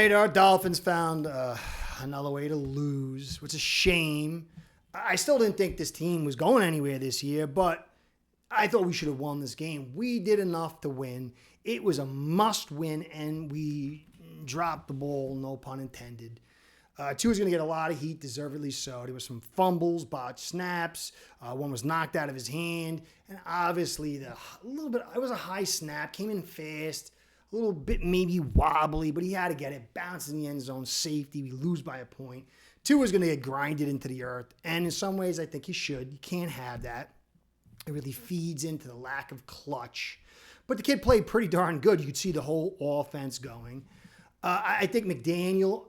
right, our Dolphins found another way to lose, which is a shame. I still didn't think this team was going anywhere this year, but I thought we should have won this game. We did enough to win. It was a must-win, and we dropped the ball, no pun intended. Tua's going to get a lot of heat, deservedly so. There were some fumbles, botched snaps. One was knocked out of his hand. And obviously, it was a high snap, came in fast, a little bit maybe wobbly, but he had to get it. Bounced in the end zone, safety. We lose by a point. Tua's going to get grinded into the earth. And in some ways, I think he should. You can't have that. It really feeds into the lack of clutch. But the kid played pretty darn good. You could see the whole offense going. I think McDaniel,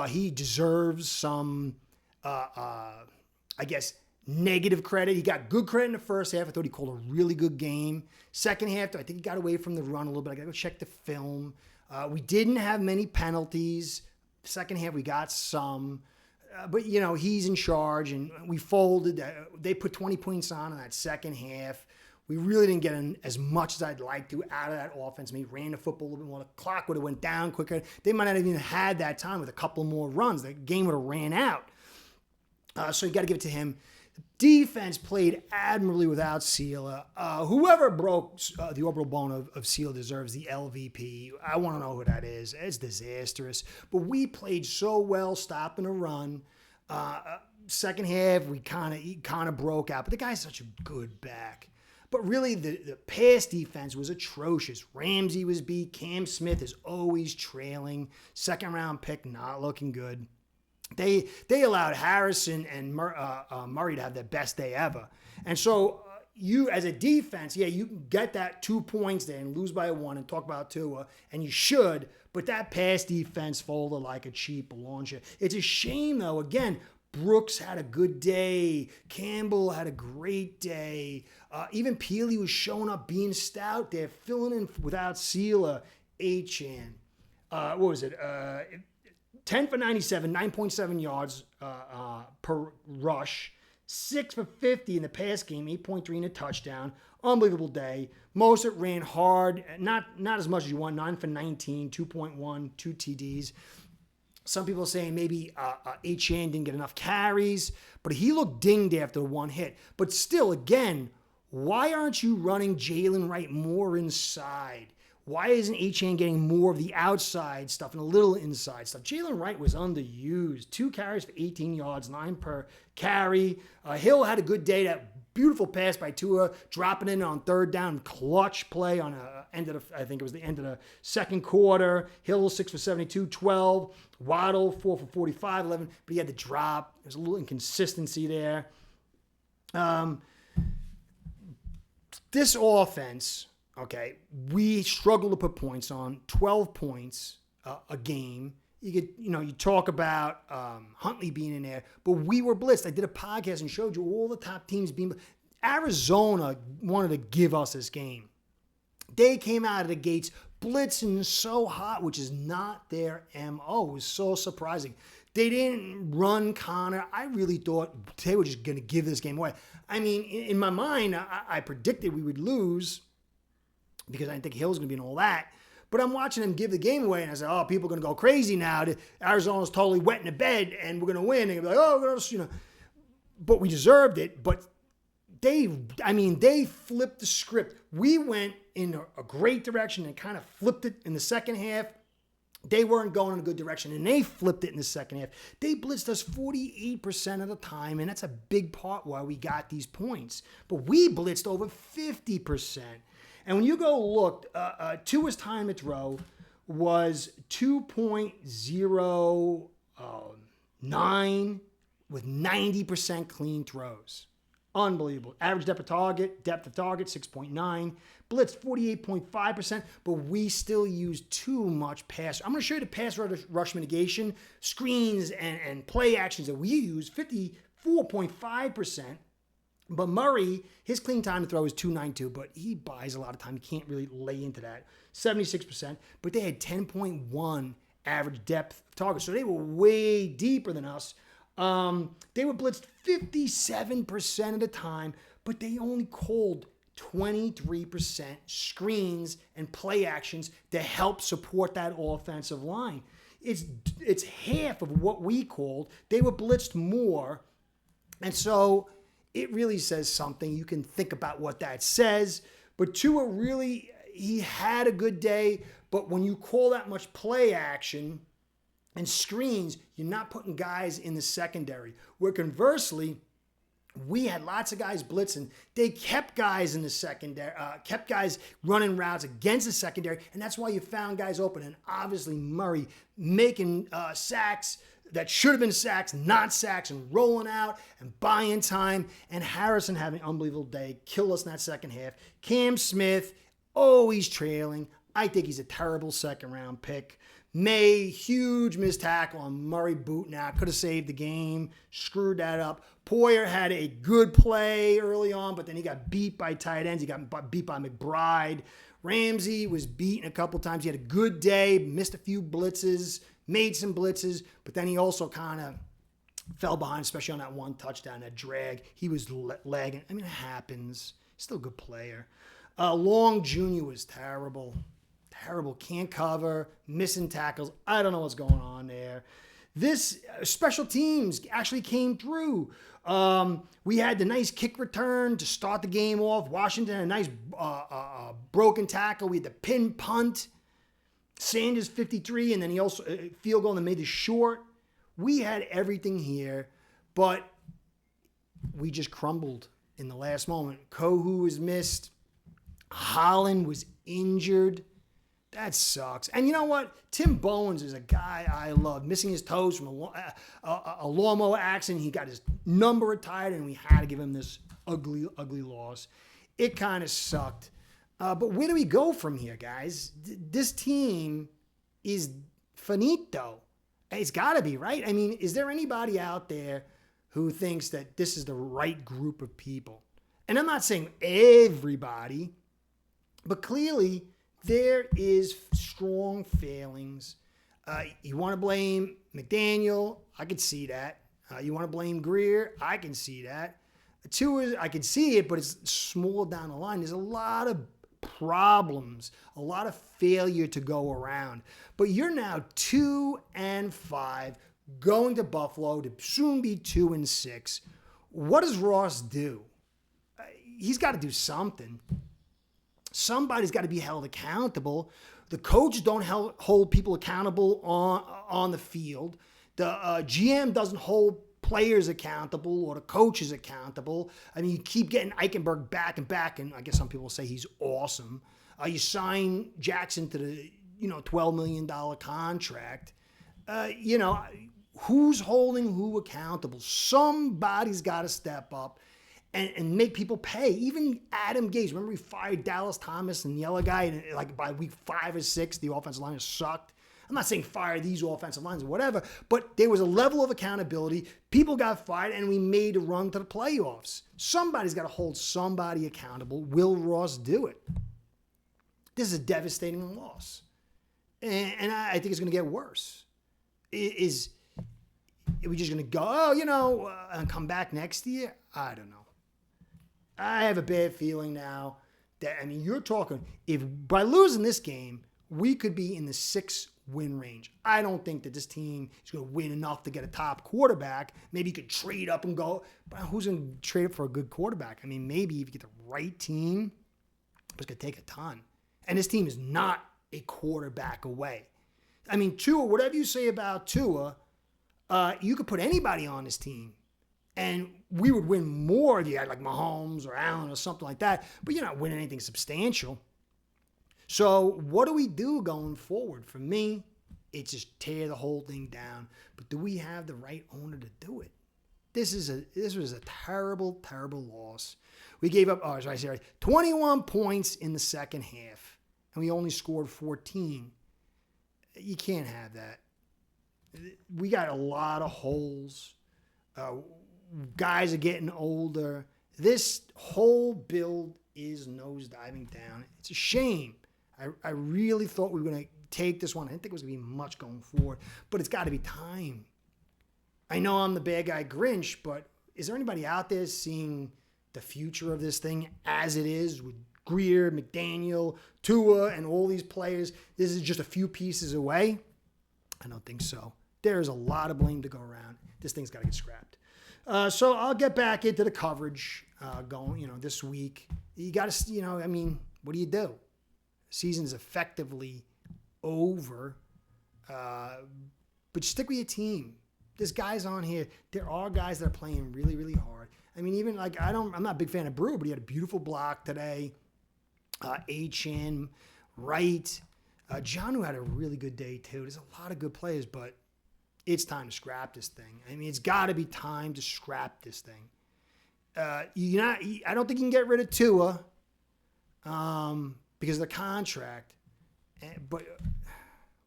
he deserves some, negative credit. He got good credit in the first half. I thought he called a really good game. Second half, I think he got away from the run a little bit. I got to go check the film. We didn't have many penalties. Second half, we got some. But, he's in charge, and we folded. They put 20 points on in that second half. We really didn't get as much as I'd like to out of that offense. Maybe ran the football a little bit more. The clock would have went down quicker. They might not have even had that time with a couple more runs. The game would have ran out. So you got to give it to him. Defense played admirably without Sealer. Whoever broke the orbital bone of Sealer deserves the LVP. I want to know who that is. It's disastrous. But we played so well stopping the run. Second half, we kind of broke out. But the guy's such a good back. But really, the pass defense was atrocious. Ramsey was beat. Cam Smith is always trailing. Second round pick, not looking good. They allowed Harrison and Murray to have their best day ever. And so you, as a defense, you can get that 2 points there and lose by 1 and talk about Tua, and you should. But that pass defense folded like a cheap launcher. It's a shame, though. Again, Brooks had a good day. Campbell had a great day. Even Peely was showing up, being stout there, filling in without Sealer. Achane. What was it? 10 for 97, 9.7 yards per rush. 6 for 50 in the pass game, 8.3 in a touchdown. Unbelievable day. Mostert ran hard, not as much as you want. 9 for 19, 2.1, 2 TDs. Some people are saying maybe Achane didn't get enough carries, but he looked dinged after one hit. But still, again, why aren't you running Jalen Wright more inside? Why isn't Achane getting more of the outside stuff and a little inside stuff? Jalen Wright was underused. 2 carries for 18 yards, 9 per carry. Hill had a good day. That beautiful pass by Tua, dropping in on third down, clutch play on I think it was the end of the second quarter. Hill 6 for 72, 12. Waddle 4 for 45, 11. But he had the drop. There's a little inconsistency there. This offense, okay, we struggle to put points on. 12 points a game. You talk about Huntley being in there, but we were blitzed. I did a podcast and showed you all the top teams being. Arizona wanted to give us this game. They came out of the gates blitzing so hot, which is not their MO. It was so surprising. They didn't run Connor. I really thought they were just going to give this game away. I mean, in my mind, I predicted we would lose because I didn't think Hill's going to be in all that. But I'm watching them give the game away, and I said, people are going to go crazy now. Arizona's totally wet in the bed, and we're going to win. And they'll be like, But we deserved it. But they flipped the script. We went in a great direction and kind of flipped it in the second half. They weren't going in a good direction, and they flipped it in the second half. They blitzed us 48% of the time, and that's a big part why we got these points. But we blitzed over 50%. And when you go look, Tua's time to throw was 2.09 with 90% clean throws. Unbelievable. Average depth of target, 6.9. Blitz 48.5%, but we still use too much pass. I'm going to show you the pass rush mitigation, screens, and play actions that we use, 54.5%. But Murray, his clean time to throw is 2.92, but he buys a lot of time. You can't really lay into that. 76%, but they had 10.1 average depth of target, so they were way deeper than us. They were blitzed 57% of the time, but they only called 23% screens and play actions to help support that offensive line. It's half of what we called. They were blitzed more. And so it really says something. You can think about what that says. But Tua really, he had a good day. But when you call that much play action and screens, you're not putting guys in the secondary. Where conversely, we had lots of guys blitzing. They kept guys in the secondary, kept guys running routes against the secondary, and that's why you found guys open. And obviously Murray making sacks that should have been sacks, not sacks, and rolling out and buying time. And Harrison having an unbelievable day, killed us in that second half. Cam Smith, always trailing. I think he's a terrible second-round pick. May, huge missed tackle on Murray boot now. Could have saved the game. Screwed that up. Poyer had a good play early on, but then he got beat by tight ends. He got beat by McBride. Ramsey was beaten a couple times. He had a good day, missed a few blitzes, made some blitzes, but then he also kind of fell behind, especially on that one touchdown, that drag. He was lagging. I mean, it happens. Still a good player. Long Jr. was terrible. Terrible. Can't cover. Missing tackles. I don't know what's going on there. This special teams actually came through. We had the nice kick return to start the game off. Washington, a nice broken tackle. We had the pin punt. Sanders 53, and then he also field goal and made it short. We had everything here, but we just crumbled in the last moment. Kohu was missed. Holland was injured. That sucks. And you know what? Tim Bowens is a guy I love. Missing his toes from a lawnmower accident. He got his number retired, and we had to give him this ugly, ugly loss. It kind of sucked. But where do we go from here, guys? This team is finito. It's got to be, right? I mean, is there anybody out there who thinks that this is the right group of people? And I'm not saying everybody, but clearly there is strong failings. You want to blame McDaniel? I could see that. You want to blame Greer? I can see that. Two is I can see it, but it's small down the line. There's a lot of problems, a lot of failure to go around. But you're now 2-5, going to Buffalo to soon be 2-6. What does Ross do? He's got to do something. Somebody's got to be held accountable. The coaches don't hold people accountable on the field. The GM doesn't hold players accountable or the coaches accountable. I mean, you keep getting Eichenberg back and back, and I guess some people say he's awesome. You sign Jackson to the $12 million contract. Who's holding who accountable? Somebody's got to step up and make people pay. Even Adam Gase. Remember, we fired Dallas Thomas and the other guy, and like by week 5 or 6, the offensive line sucked. I'm not saying fire these offensive lines or whatever, but there was a level of accountability. People got fired, and we made a run to the playoffs. Somebody's got to hold somebody accountable. Will Ross do it? This is a devastating loss. And I think it's going to get worse. Are we just going to go, and come back next year? I don't know. I have a bad feeling now that, you're talking, if by losing this game, we could be in the 6-win range. I don't think that this team is going to win enough to get a top quarterback. Maybe you could trade up and go, but who's going to trade up for a good quarterback? Maybe if you get the right team, it's going to take a ton. And this team is not a quarterback away. Tua, whatever you say about Tua, you could put anybody on this team, and we would win more if you had like Mahomes or Allen or something like that, but you're not winning anything substantial. So what do we do going forward? For me, it's just tear the whole thing down. But do we have the right owner to do it? This was a terrible, terrible loss. We gave up 21 points in the second half, and we only scored 14. You can't have that. We got a lot of holes. Guys are getting older. This whole build is nosediving down. It's a shame. I really thought we were going to take this one. I didn't think it was going to be much going forward, but it's got to be time. I know I'm the bad guy Grinch, but is there anybody out there seeing the future of this thing as it is with Greer, McDaniel, Tua, and all these players? This is just a few pieces away. I don't think so. There's a lot of blame to go around. This thing's got to get scrapped. So I'll get back into the coverage going, this week. You got to, I mean, what do you do? Season's effectively over. But stick with your team. There's guys on here. There are guys that are playing really, really hard. I mean, even like I'm not a big fan of Brewer, but he had a beautiful block today. Achin, Wright, John had a really good day too. There's a lot of good players, but it's time to scrap this thing. I mean, it's got to be time to scrap this thing. I don't think you can get rid of Tua because of the contract. But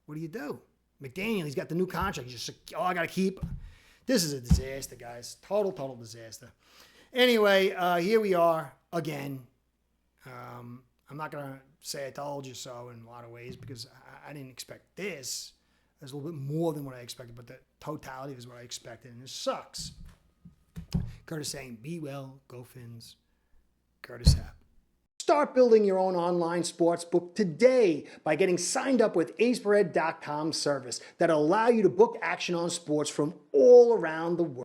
what do you do? McDaniel, he's got the new contract. He's just, I got to keep. This is a disaster, guys. Total disaster. Anyway, here we are again. I'm not going to say I told you so in a lot of ways because I didn't expect this. There's a little bit more than what I expected, but the totality is what I expected, and it sucks. Curtis saying, be well, go Fins. Curtis Happ. Start building your own online sports book today by getting signed up with aceperhead.com service that'll allow you to book action on sports from all around the world.